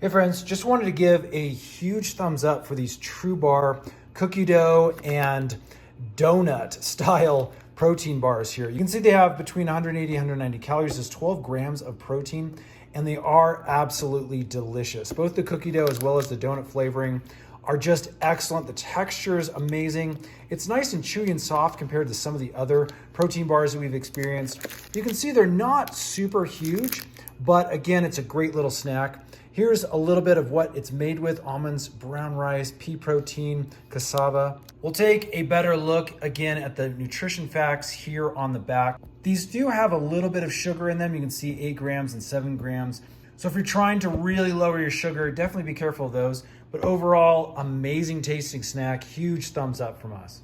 Hey friends, just wanted to give a huge thumbs up for these Trubar cookie dough and donut style protein bars here. You can see they have between 180 and 190 calories. There's 12 grams of protein, and they are absolutely delicious. Both the cookie dough as well as the donut flavoring are just excellent. The texture is amazing. It's nice and chewy and soft compared to some of the other protein bars that we've experienced. You can see they're not super huge, but again, it's a great little snack. Here's a little bit of what it's made with: almonds, brown rice, pea protein, cassava. We'll take a better look again at the nutrition facts here on the back. These do have a little bit of sugar in them. You can see 8 grams and 7 grams. So if you're trying to really lower your sugar, definitely be careful of those. But overall, amazing tasting snack. Huge thumbs up from us.